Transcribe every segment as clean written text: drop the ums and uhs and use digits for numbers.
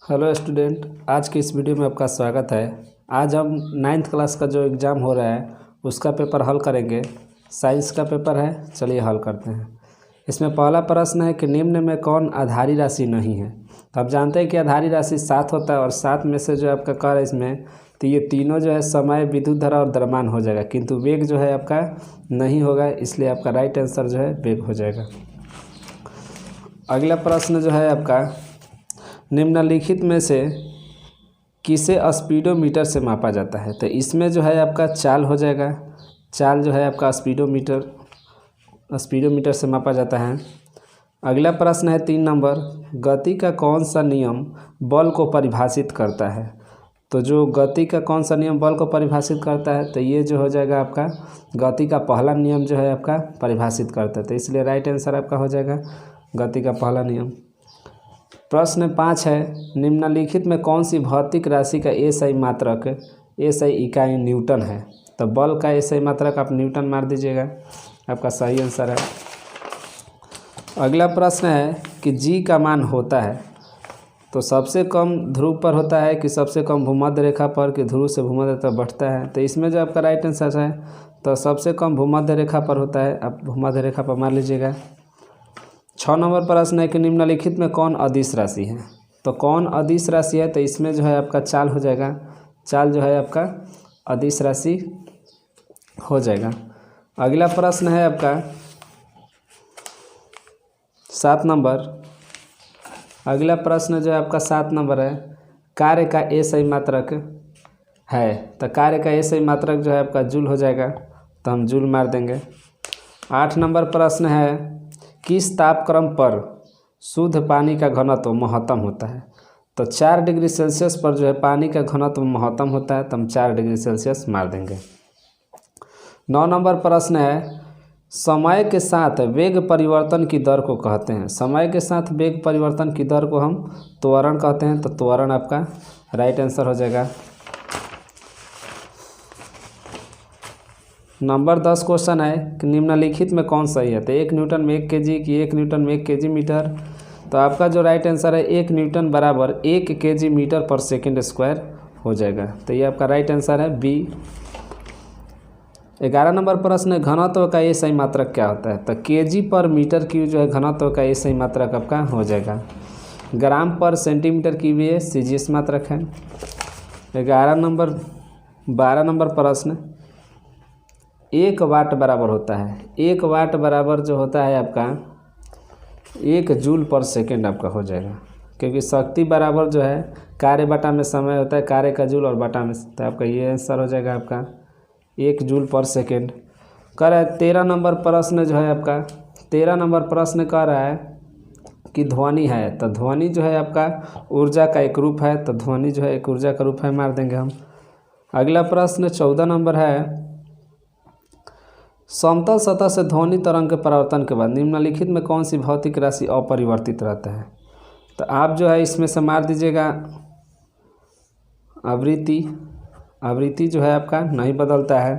Hello student, आज की इस वीडियो में आपका स्वागत है। आज हम 9th क्लास का जो एग्ज़ाम हो रहा है उसका पेपर हल करेंगे। साइंस का पेपर है, चलिए हल करते हैं। इसमें पहला प्रश्न है कि निम्न में कौन आधारी राशि नहीं है। तो आप जानते हैं कि आधारी राशि 7 होता है और 7 में से जो आपका कर है इसमें, तो ये तीनों जो है समय, विद्युत धारा और द्रव्यमान हो जाएगा, किंतु वेग जो है आपका नहीं होगा, इसलिए आपका राइट आंसर जो है वेग हो जाएगा। अगला प्रश्न जो है आपका, निम्नलिखित में से किसे स्पीडोमीटर से मापा जाता है। तो इसमें जो है आपका चाल हो जाएगा। चाल जो है आपका स्पीडोमीटर से मापा जाता है। अगला प्रश्न है 3 नंबर, गति का कौन सा नियम बल को परिभाषित करता है। तो जो गति का कौन सा नियम बल को परिभाषित करता है, तो ये जो हो जाएगा आपका गति का पहला नियम जो है आपका परिभाषित करता है, तो इसलिए राइट आंसर आपका हो जाएगा गति का पहला नियम। प्रश्न 5 है, निम्नलिखित में कौन सी भौतिक राशि का एसआई मात्रक एसआई इकाई न्यूटन है। तो बल का एसआई मात्रक आप न्यूटन मार दीजिएगा, आपका सही आंसर है। अगला प्रश्न है कि जी का मान होता है तो सबसे कम ध्रुव पर होता है कि सबसे कम भूमध्य रेखा पर, कि ध्रुव से भूमध्य तक बढ़ता है। तो इसमें जो आपका राइट आंसर है तो सबसे कम भूमध्य रेखा पर होता है, आप भूमध्य रेखा पर मार लीजिएगा। 6 नंबर प्रश्न है कि निम्नलिखित में कौन अदिश राशि है। तो कौन अदिश राशि है, तो इसमें जो है आपका चाल हो जाएगा। चाल जो है आपका अदिश राशि हो जाएगा। अगला प्रश्न है आपका 7 नंबर। अगला प्रश्न जो है आपका 7 नंबर है, कार्य का एसआई मात्रक है। तो कार्य का एसआई मात्रक जो है आपका जूल हो जाएगा, तो हम जूल मार देंगे। 8 नंबर प्रश्न है, किस तापक्रम पर शुद्ध पानी का घनत्व महत्तम होता है। तो 4 डिग्री सेल्सियस पर जो है पानी का घनत्व महत्तम होता है, तो हम 4 डिग्री सेल्सियस मार देंगे। 9 नंबर प्रश्न है, समय के साथ वेग परिवर्तन की दर को कहते हैं। समय के साथ वेग परिवर्तन की दर को हम त्वरण कहते हैं, तो त्वरण आपका राइट आंसर हो जाएगा। नंबर 10 क्वेश्चन है कि निम्नलिखित में कौन सही है। तो 1 न्यूटन में 1 केजी की 1 न्यूटन में 1 केजी मीटर। तो आपका जो राइट आंसर है 1 न्यूटन बराबर 1 केजी मीटर पर सेकंड स्क्वायर हो जाएगा, तो ये आपका राइट आंसर है बी। 11 नंबर प्रश्न है, घनत्व का ये सही मात्रक क्या होता है। तो केजी पर मीटर क्यूब जो है घनत्व का ये सही मात्रक आपका हो जाएगा। ग्राम पर सेंटीमीटर क्यूब ये सीजीएस मात्रक है। 12 नंबर प्रश्न, 1 वाट बराबर होता है। 1 वाट बराबर जो होता है आपका 1 जूल पर सेकेंड आपका हो जाएगा, क्योंकि शक्ति बराबर जो है कार्य बटा में समय होता है, कार्य का जूल और बटा में, तो आपका ये आंसर हो जाएगा आपका 1 जूल पर सेकेंड। कह रहा है 13 नंबर प्रश्न जो है आपका 13 नंबर प्रश्न कह रहा है कि ध्वनि है। तो ध्वनि जो है आपका ऊर्जा का एक रूप है, तो ध्वनि जो है एक ऊर्जा का रूप है, मार देंगे हम। अगला प्रश्न 14 नंबर है, समतल सतह से ध्वनि तरंग के परावर्तन के बाद निम्नलिखित में कौन सी भौतिक राशि अपरिवर्तित रहता है। तो आप जो है इसमें से मार दीजिएगा आवृत्ति। आवृत्ति जो है आपका नहीं बदलता है।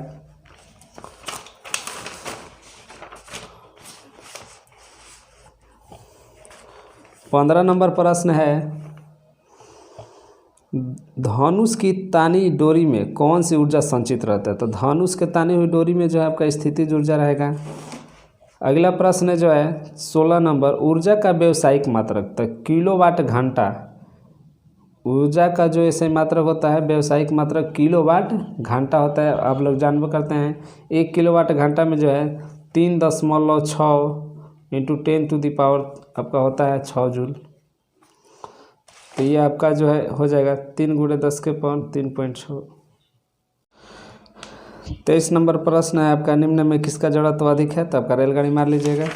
पंद्रह नंबर प्रश्न है, धनुष की तानी डोरी में कौन सी ऊर्जा संचित रहता है। तो धनुष के तानी हुई डोरी में जो है आपका स्थितिज ऊर्जा रहेगा। अगला प्रश्न जो है 16 नंबर, ऊर्जा का व्यावसायिक मात्रक। तो किलोवाट घंटा, ऊर्जा का जो ऐसे मात्रक होता है व्यावसायिक मात्रक किलोवाट घंटा होता है। आप लोग जानबो करते हैं 1 किलोवाट घंटा में जो है 3.6 इंटू 10⁻⁴ आपका होता है 6 जूल। तो ये आपका जो है हो जाएगा 3 × 10⁻³ 3.6। 23 नंबर प्रश्न है आपका, निम्न में किसका जड़त्व अधिक है। तो आपका रेलगाड़ी मार लीजिएगा।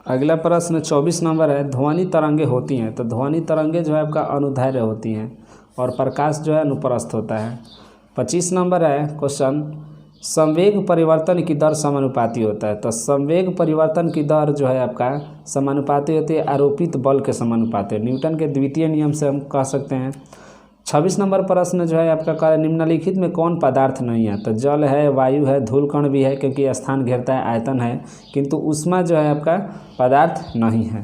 अगला प्रश्न 24 नंबर है, ध्वनि तरंगे होती हैं। तो ध्वनि तरंगे जो है आपका अनुदैर्घ्य होती हैं और प्रकाश जो है अनुप्रस्थ होता है। 25 नंबर है क्वेश्चन, संवेग परिवर्तन की दर समानुपाती होता है। तो संवेग परिवर्तन की दर जो है आपका समानुपाती होती है आरोपित बल के समानुपाती, न्यूटन के द्वितीय नियम से हम कह सकते हैं। 26 नंबर प्रश्न जो है आपका कार्य, निम्नलिखित में कौन पदार्थ नहीं है। तो जल है, वायु है, धूलकण भी है, क्योंकि स्थान घेरता है, आयतन है, किंतु ऊष्मा जो है आपका पदार्थ नहीं है।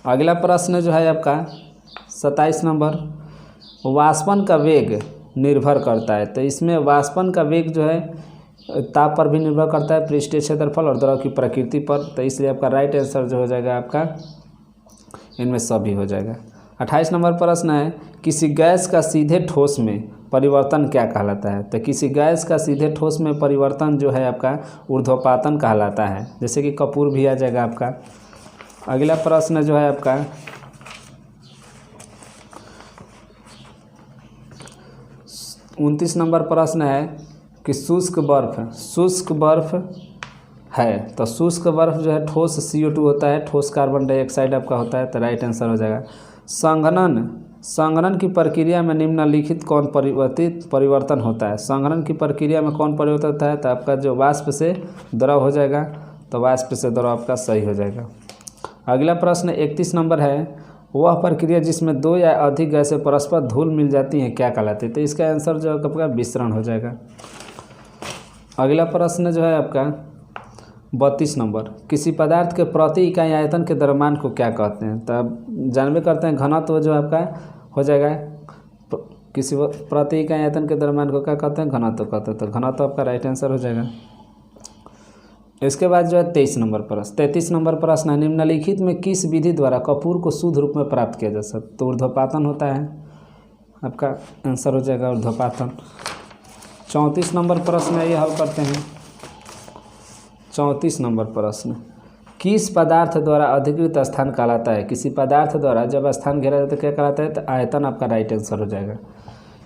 अगला प्रश्न जो है आपका 27 नंबर, वाष्पन का वेग निर्भर करता है। तो इसमें वाष्पन का वेग जो है ताप पर भी निर्भर करता है, पृष्ठीय क्षेत्रफल और द्रव की प्रकृति पर। तो इसलिए आपका राइट आंसर जो हो जाएगा आपका इनमें सभी हो जाएगा। 28 नंबर प्रश्न है, किसी गैस का सीधे ठोस में परिवर्तन क्या कहलाता है। तो किसी गैस का सीधे ठोस में परिवर्तन जो है आपका ऊर्ध्वपातन कहलाता है, जैसे कि कपूर भी आ जाएगा आपका। अगला प्रश्न जो है आपका 29 नंबर प्रश्न है कि शुष्क बर्फ है। तो शुष्क बर्फ जो है ठोस CO2 होता है, ठोस कार्बन डाइऑक्साइड आपका होता है। तो राइट आंसर हो जाएगा। संघनन की प्रक्रिया में निम्नलिखित कौन परिवर्तन होता है। संघनन की प्रक्रिया में कौन परिवर्तन होता है। तो आपका जो वाष्प से द्रव हो जाएगा, तो वाष्प से द्रव आपका सही हो जाएगा। अगला प्रश्न 31 नंबर है, वह प्रक्रिया जिसमें दो या अधिक गैसें परस्पर धूल मिल जाती हैं क्या कहलाती है। तो इसका आंसर जो है आपका विसरण हो जाएगा। अगला प्रश्न जो है आपका 32 नंबर, किसी पदार्थ के प्रति इकाई आयतन के द्रव्यमान को क्या कहते हैं। तो आप जानबे करते हैं घनत्व जो आपका हो जाएगा, किसी प्रति इकाई आयतन के द्रव्यमान को क्या कहते हैं, घनत्व कहते हैं। तो घनत्व आपका राइट आंसर हो जाएगा। इसके बाद जो है 33 नंबर प्रश्न है, निम्नलिखित में किस विधि द्वारा कपूर को शुद्ध रूप में प्राप्त किया जा सकता है। तो ऊर्ध्वपातन होता है, आपका आंसर हो जाएगा ऊर्ध्वपातन। 34 नंबर प्रश्न है, ये हल करते हैं। 34 नंबर प्रश्न, किस पदार्थ द्वारा अधिकृत स्थान कहलाता है। किसी पदार्थ द्वारा जब स्थान घेरा जाता है क्या कहलाता है। तो आयतन आपका राइट आंसर हो जाएगा।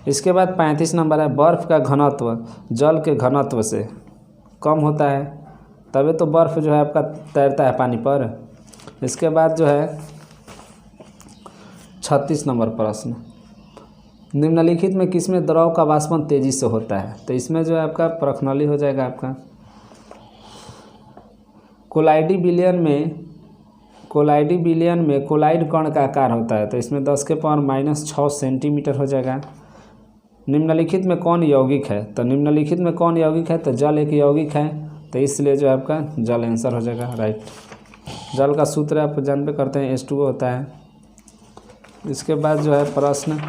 इसके बाद 35 नंबर है, बर्फ़ का घनत्व जल के घनत्व से कम होता है, तभी तो बर्फ़ जो है आपका तैरता है पानी पर। इसके बाद जो है 36 नंबर प्रश्न, निम्नलिखित में किसमें द्रव का वाष्पन तेजी से होता है। तो इसमें जो है आपका प्रखनली हो जाएगा आपका। कोलाइडी विलयन में कोलाइड कण का आकार होता है। तो इसमें 10⁻⁻6 सेंटीमीटर हो जाएगा। निम्नलिखित में कौन यौगिक है। तो निम्नलिखित में कौन यौगिक है। तो जल एक यौगिक है, तो इसलिए जो है आपका जल आंसर हो जाएगा राइट। जल का सूत्र आप जानबे करते हैं H2O होता है। इसके बाद जो है प्रश्न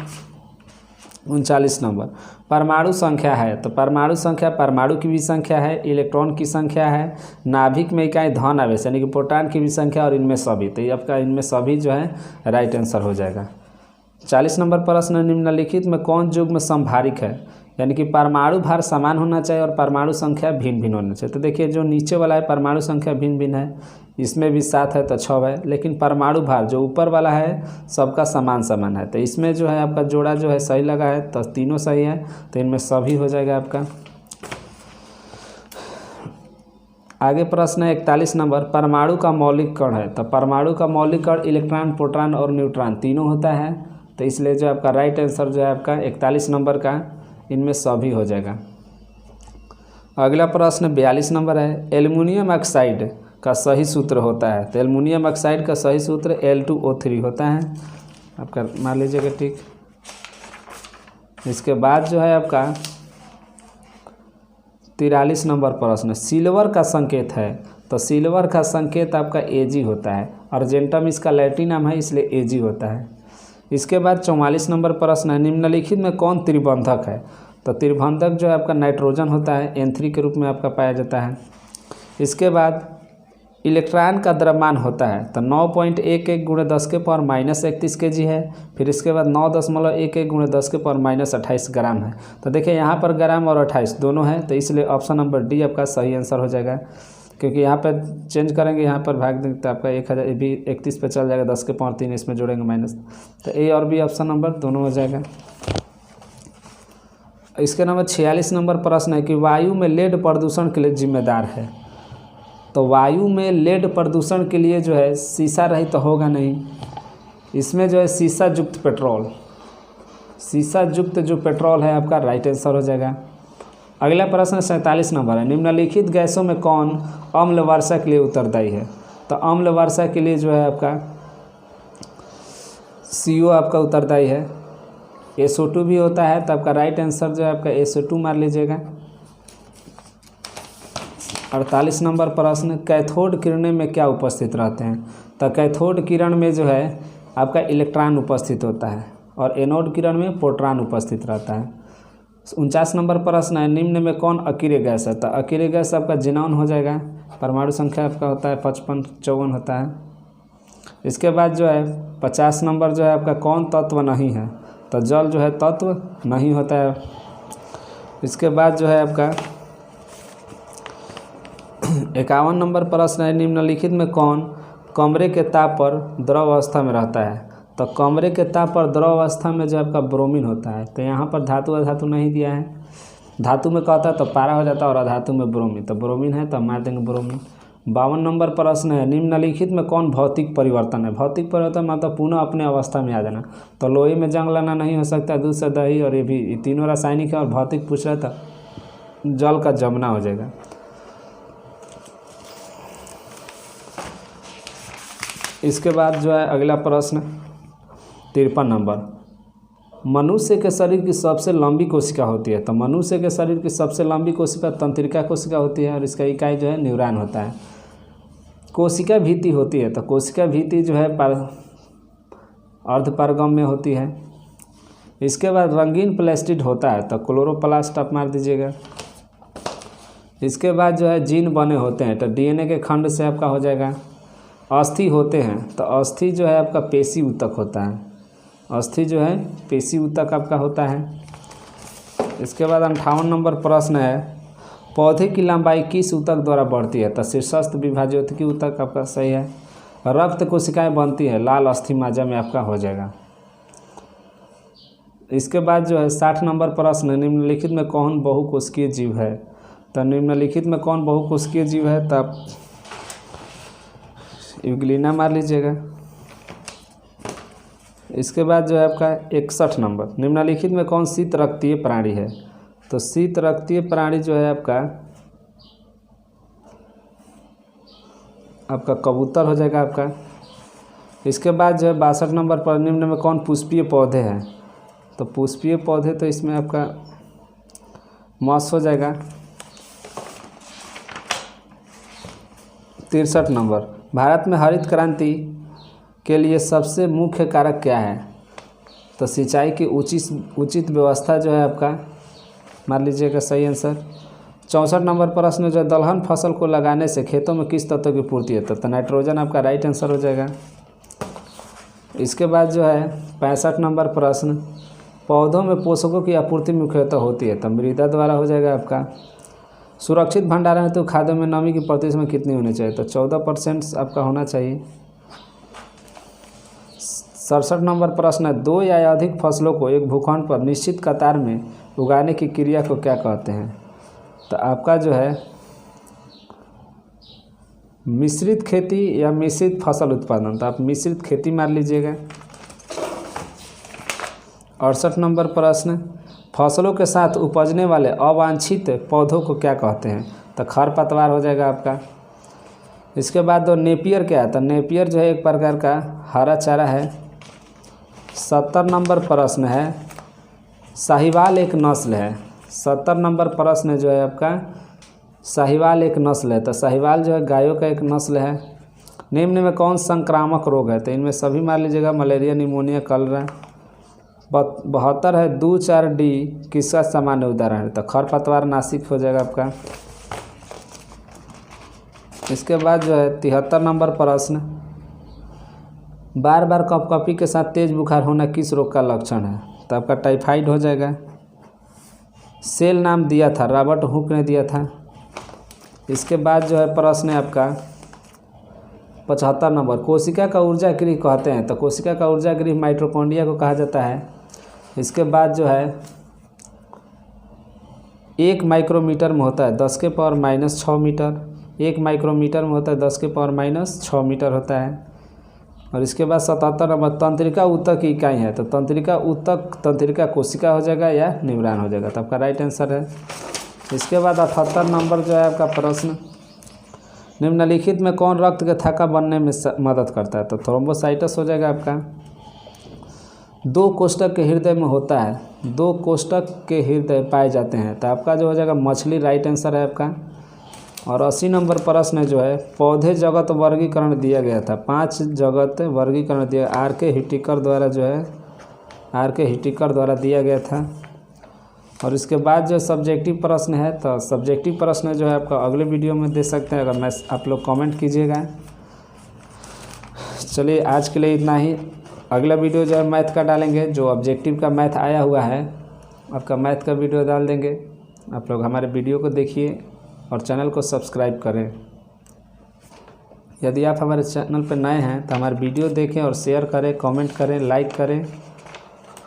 39 नंबर, परमाणु संख्या है। तो परमाणु संख्या परमाणु की भी संख्या है, इलेक्ट्रॉन की संख्या है, नाभिक में इकाई धन आवेश यानी कि प्रोटॉन की भी संख्या और इनमें सभी। तो ये आपका इनमें सभी जो है राइट आंसर हो जाएगा। 40 नंबर प्रश्न, निम्नलिखित में कौन युग्म समभारिक है। यानी कि परमाणु भार समान होना चाहिए और परमाणु संख्या भिन्न भिन्न होना चाहिए। तो देखिए जो नीचे वाला है परमाणु संख्या भिन्न भिन्न है, इसमें भी 7 है तो 6 है, लेकिन परमाणु भार जो ऊपर वाला है सबका समान समान है। तो इसमें जो है आपका जोड़ा जो है सही लगा है, तो तीनों सही है, तो इनमें सभी हो जाएगा आपका। आगे प्रश्न है 41 नंबर, परमाणु का मौलिक कण है। तो परमाणु का मौलिक कण इलेक्ट्रॉन, प्रोटॉन और न्यूट्रॉन तीनों होता है। तो इसलिए जो आपका राइट आंसर जो है आपका 41 नंबर का इनमें सभी हो जाएगा। अगला प्रश्न 42 नंबर है, एल्युमिनियम ऑक्साइड का सही सूत्र होता है। तो एल्युमिनियम ऑक्साइड का सही सूत्र Al2O3 होता है, आपका मान लीजिएगा ठीक। इसके बाद जो है आपका 43 नंबर प्रश्न, सिल्वर का संकेत है। तो सिल्वर का संकेत आपका Ag होता है, अर्जेंटम इसका लैटिन नाम है इसलिए Ag होता है। इसके बाद 44 नंबर प्रश्न है, निम्नलिखित में कौन त्रिबंधक है। तो त्रिबंधक जो है आपका नाइट्रोजन होता है, N3 के रूप में आपका पाया जाता है। इसके बाद इलेक्ट्रॉन का द्रव्यमान होता है। तो 9.11 × 10⁻31 kg है। फिर इसके बाद 9.11 × 10⁻28 ग्राम है। तो देखिए यहाँ पर ग्राम और 28 दोनों है, तो इसलिए ऑप्शन नंबर डी आपका सही आंसर हो जाएगा। क्योंकि यहाँ पर चेंज करेंगे, यहाँ पर भाग देंगे तो आपका 1000 भी 31 पे चल जाएगा, 10⁻3 इसमें जोड़ेंगे माइनस, तो ए और बी ऑप्शन नंबर दोनों हो जाएगा। इसके नंबर 46 नंबर प्रश्न है कि वायु में लेड प्रदूषण के लिए जिम्मेदार है। तो वायु में लेड प्रदूषण के लिए जो है शीशा रहित तो होगा नहीं, इसमें जो है शीशा युक्त जो पेट्रोल है आपका राइट आंसर हो जाएगा। अगला प्रश्न 47 नंबर है, निम्नलिखित गैसों में कौन अम्ल वर्षा के लिए उत्तरदायी है। तो अम्ल वर्षा के लिए जो है आपका CO आपका उत्तरदायी है। SO2 भी होता है, तो आपका राइट आंसर जो है आपका SO2 मार लीजिएगा। 48 नंबर प्रश्न, कैथोड किरणें में क्या उपस्थित रहते हैं। तो कैथोड किरण में जो है आपका इलेक्ट्रॉन उपस्थित होता है और एनोड किरण में प्रोटॉन उपस्थित रहता है। 49 नंबर प्रश्न है, निम्न में कौन अक्रिय गैस है? तो अक्रिय गैस आपका जिनॉन हो जाएगा। परमाणु संख्या आपका होता है 55 54 होता है। इसके बाद जो है 50 नंबर जो है आपका कौन तत्व नहीं है? तो जल जो है तत्व नहीं होता है। इसके बाद जो है आपका 51 नंबर प्रश्न है, निम्नलिखित में कौन कमरे के ताप पर द्रव अवस्था में रहता है? तो कमरे के ताप पर द्रव अवस्था में जो आपका ब्रोमीन होता है। तो यहाँ पर धातु अधातु नहीं दिया है। धातु में कहता है तो पारा हो जाता है और अधातु में ब्रोमीन, तो ब्रोमीन है तो मार देंगे ब्रोमीन। 52 नंबर प्रश्न है, निम्नलिखित में कौन भौतिक परिवर्तन है? भौतिक परिवर्तन मतलब पुनः अपने अवस्था में आ जाना। तो लोहे में जंग लाना नहीं हो सकता, दूध से दही, और ये भी तीनों रासायनिक है और भौतिक पूछ रहा था, जल का जमना हो जाएगा। इसके बाद जो है अगला प्रश्न 53 नंबर, मनुष्य के शरीर की सबसे लंबी कोशिका होती है? तो मनुष्य के शरीर की सबसे लंबी कोशिका तंत्रिका कोशिका होती है और इसका इकाई जो है न्यूरॉन होता है। कोशिका भित्ति होती है, तो कोशिका भित्ति जो है अर्धपारगम में होती है। इसके बाद रंगीन प्लास्टिड होता है, तो क्लोरोप्लास्ट आप मार दीजिएगा। इसके बाद जो है जीन बने होते हैं, तो डीएनए के खंड से आपका हो जाएगा। अस्थि होते हैं, तो अस्थि जो है आपका पेशी ऊतक होता है। अस्थि जो है पेशी ऊतक आपका होता है। इसके बाद 58 नंबर प्रश्न है, पौधे की लंबाई किस ऊतक द्वारा बढ़ती है? तो शीर्षस्थ विभाज्योतिकी ऊतक आपका सही है। रक्त कोशिकाएं बनती है, लाल अस्थि माजा में आपका हो जाएगा। इसके बाद जो है 60 नंबर प्रश्न, निम्नलिखित में कौन बहुकोशिकीय जीव है? तो निम्नलिखित में कौन बहुकोशिकीय जीव है? तो आप यूग्लिना मार लीजिएगा। इसके बाद जो है आपका 61 नंबर, निम्नलिखित में कौन शीत रक्तीय प्राणी है? तो शीत रक्तीय प्राणी जो है आपका कबूतर हो जाएगा आपका। इसके बाद जो है 62 नंबर पर, निम्न में कौन पुष्पीय पौधे हैं? तो पुष्पीय पौधे तो इसमें आपका मॉस हो जाएगा। 63 नंबर, भारत में हरित क्रांति के लिए सबसे मुख्य कारक क्या है? तो सिंचाई की उचित व्यवस्था जो है आपका मान लीजिएगा सही आंसर। 64 नंबर प्रश्न जो दलहन फसल को लगाने से खेतों में किस तत्व की पूर्ति है? तो नाइट्रोजन आपका राइट आंसर हो जाएगा। इसके बाद जो है 65 नंबर प्रश्न, पौधों में पोषकों की आपूर्ति मुख्यतः होती है? तो मृदा द्वारा हो जाएगा आपका। सुरक्षित भंडारण हेतु खाद्यों में नमी की प्रतिशत में कितनी होनी चाहिए? तो 14% आपका होना चाहिए। 67 नंबर प्रश्न है, दो या अधिक फसलों को एक भूखंड पर निश्चित कतार में उगाने की क्रिया को क्या कहते हैं? तो आपका जो है मिश्रित खेती या मिश्रित फसल उत्पादन, तो आप मिश्रित खेती मार लीजिएगा। 68 नंबर प्रश्न, फसलों के साथ उपजने वाले अवांछित पौधों को क्या कहते हैं? तो खरपतवार हो जाएगा आपका। इसके बाद दो नेपियर क्या है? तो नेपियर जो है एक प्रकार का हरा चारा है। 70 नंबर प्रश्न है, साहिवाल एक नस्ल है? 70 नंबर प्रश्न जो है आपका साहिवाल एक नस्ल है, तो साहिवाल जो है गायों का एक नस्ल है। निम्न में कौन संक्रामक रोग है? तो इनमें सभी मार लीजिएगा, मलेरिया, निमोनिया, कलरा। 72 है, 2,4-D किसका सामान्य उदाहरण है? तो खरपतवार नासिक हो जाएगा आपका। इसके बाद जो है 73 नंबर प्रश्न, बार बार कपकपी के साथ तेज बुखार होना किस रोग का लक्षण है? तो आपका टाइफाइड हो जाएगा। सेल नाम दिया था, रॉबर्ट हुक ने दिया था। इसके बाद जो है प्रश्न है आपका 75 नंबर, कोशिका का ऊर्जा गृह कहते हैं? तो कोशिका का ऊर्जा गृह माइटोकॉन्ड्रिया को कहा जाता है। इसके बाद जो है 1 माइक्रोमीटर में होता है 10⁻⁻6 मीटर। 1 माइक्रोमीटर में होता है 10⁻⁻6 मीटर होता है। और इसके बाद 77 नंबर, तंत्रिका ऊतक की इकाई है? तो तंत्रिका ऊतक तंत्रिका कोशिका हो जाएगा या न्यूरॉन हो जाएगा, तो आपका राइट आंसर है। इसके बाद 78 नंबर जो है आपका प्रश्न, निम्नलिखित में कौन रक्त के थक्का बनने में मदद करता है? तो थ्रोम्बोसाइटस हो जाएगा आपका। 2 कोष्ठक के हृदय में होता है, 2 कोष्ठक के हृदय पाए जाते हैं, तो आपका जो हो जाएगा मछली राइट आंसर है आपका। और 80 नंबर प्रश्न जो है पौधे जगत वर्गीकरण दिया गया था। 5 जगत वर्गीकरण दिया R.K. हिटिकर द्वारा जो है R.K. हिटिकर द्वारा दिया गया था। और इसके बाद जो सब्जेक्टिव प्रश्न है तो सब्जेक्टिव प्रश्न जो है आपका अगले वीडियो में दे सकते हैं, अगर मैं आप लोग कमेंट कीजिएगा। चलिए आज के लिए इतना ही। अगला वीडियो जो है मैथ का डालेंगे, जो ऑब्जेक्टिव का मैथ आया हुआ है आपका मैथ का वीडियो डाल देंगे। आप लोग हमारे वीडियो को देखिए और चैनल को सब्सक्राइब करें। यदि आप हमारे चैनल पर नए हैं तो हमारे वीडियो देखें और शेयर करें, कमेंट करें, लाइक करें।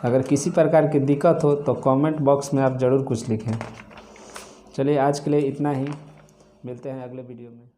अगर किसी प्रकार की दिक्कत हो तो कमेंट बॉक्स में आप ज़रूर कुछ लिखें। चलिए आज के लिए इतना ही, मिलते हैं अगले वीडियो में।